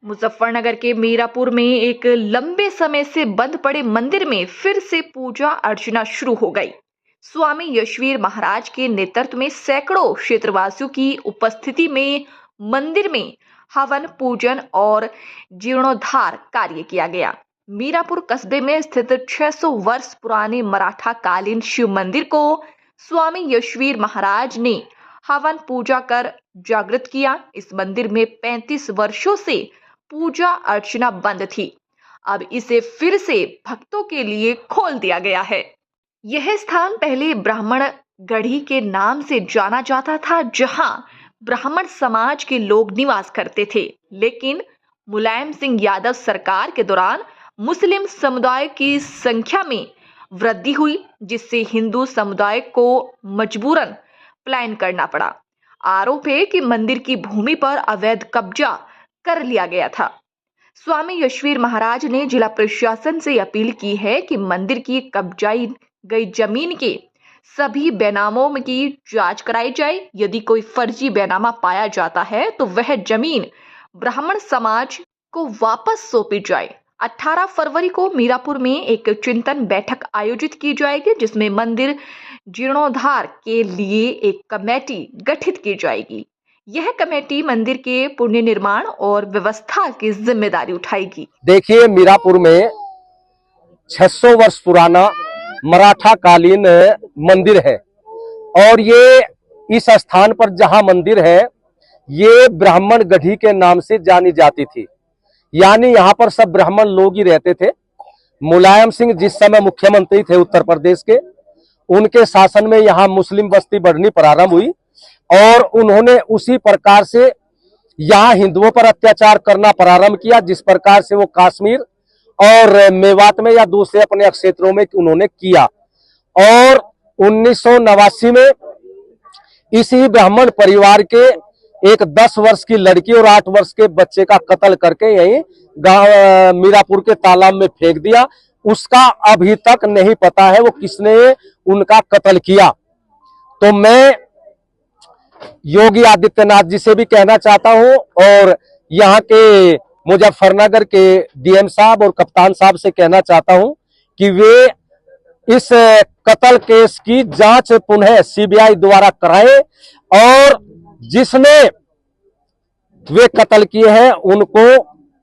मुजफ्फरनगर के मीरापुर में एक लंबे समय से बंद पड़े मंदिर में फिर से पूजा अर्चना शुरू हो गई। स्वामी यशवीर महाराज के नेतृत्व में सैकड़ों क्षेत्रवासियों की उपस्थिति में मंदिर में हवन पूजन और जीर्णोद्धार कार्य किया गया। मीरापुर कस्बे में स्थित 600 वर्ष पुराने मराठा कालीन शिव मंदिर को स्वामी यशवीर महाराज ने हवन पूजा कर जागृत किया। इस मंदिर में 35 वर्षों से पूजा अर्चना बंद थी। अब इसे फिर से भक्तों के लिए खोल दिया गया है। यह स्थान पहले ब्राह्मण गढ़ी के नाम से जाना जाता था, जहां ब्राह्मण समाज के लोग निवास करते थे। लेकिन मुलायम सिंह यादव सरकार के दौरान मुस्लिम समुदाय की संख्या में वृद्धि हुई, जिससे हिंदू समुदाय को मजबूरन पलायन करना पड़ा। आरोप है कि मंदिर की भूमि पर अवैध कब्जा कर लिया गया था। स्वामी यशवीर महाराज ने जिला प्रशासन से अपील की है कि मंदिर की कब्जाई गई जमीन के सभी बैनामों की जांच कराई जाए। यदि कोई फर्जी बैनामा पाया जाता है तो वह जमीन ब्राह्मण समाज को वापस सौंपी जाए। 18 फरवरी को मीरापुर में एक चिंतन बैठक आयोजित की जाएगी, जिसमें मंदिर जीर्णोद्धार के लिए एक कमेटी गठित की जाएगी। यह कमेटी मंदिर के पुनर्निर्माण और व्यवस्था की जिम्मेदारी उठाएगी। देखिए, मीरापुर में 600 वर्ष पुराना मराठा कालीन मंदिर है और ये इस स्थान पर जहां मंदिर है ये ब्राह्मण गढ़ी के नाम से जानी जाती थी। यानी यहाँ पर सब ब्राह्मण लोग ही रहते थे। मुलायम सिंह जिस समय मुख्यमंत्री थे उत्तर प्रदेश के, उनके शासन में यहाँ मुस्लिम बस्ती बढ़नी प्रारंभ हुई और उन्होंने उसी प्रकार से यहाँ हिंदुओं पर अत्याचार करना प्रारंभ किया, जिस प्रकार से वो कश्मीर और मेवात में या दूसरे अपने क्षेत्रों में उन्होंने किया। और 1989 में इसी ब्राह्मण परिवार के एक 10 वर्ष की लड़की और 8 वर्ष के बच्चे का कत्ल करके यही गांव मीरापुर के तालाब में फेंक दिया। उसका अभी तक नहीं पता है वो किसने उनका कत्ल किया। तो मैं योगी आदित्यनाथ जी से भी कहना चाहता हूं और यहाँ के मुजफ्फरनगर के डीएम साहब और कप्तान साहब से कहना चाहता हूं कि वे इस कत्ल केस की जांच पुनः सीबीआई द्वारा कराएं और जिसने वे कत्ल किए हैं उनको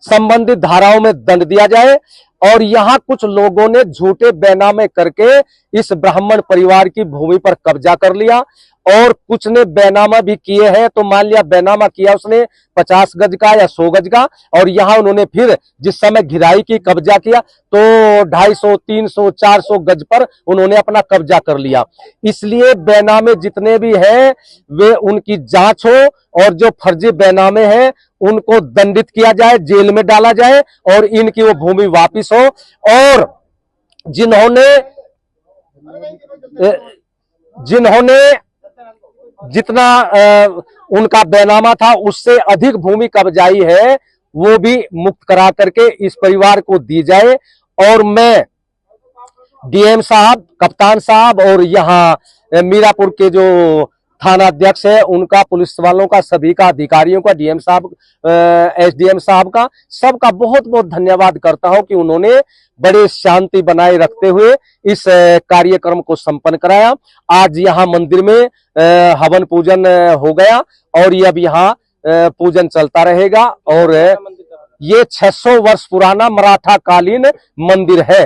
संबंधित धाराओं में दंड दिया जाए। और यहाँ कुछ लोगों ने झूठे बैनामे करके इस ब्राह्मण परिवार की भूमि पर कब्जा कर लिया और कुछ ने बैनामा भी किए हैं। तो मान लिया बैनामा किया उसने 50 गज का या 100 गज का, और यहाँ उन्होंने फिर जिस समय घिराई की कब्जा किया तो 250, 300, 400 गज पर उन्होंने अपना कब्जा कर लिया। इसलिए बैनामे जितने भी हैं वे उनकी जांच हो और जो फर्जी बैनामे हैं उनको दंडित किया जाए, जेल में डाला जाए और इनकी वो भूमि वापिस हो। और जिन्होंने जितना उनका बैनामा था उससे अधिक भूमि कब्जाई है वो भी मुक्त करा करके इस परिवार को दी जाए। और मैं डीएम साहब, कप्तान साहब और यहाँ मीरापुर के जो थाना अध्यक्ष है उनका, पुलिस वालों का, सभी का, अधिकारियों का, डीएम साहब, एसडीएम साहब का, सबका बहुत बहुत धन्यवाद करता हूं कि उन्होंने बड़े शांति बनाए रखते हुए इस कार्यक्रम को संपन्न कराया। आज यहाँ मंदिर में हवन पूजन हो गया और ये अब यहाँ पूजन चलता रहेगा। और ये 600 वर्ष पुराना मराठा कालीन मंदिर है।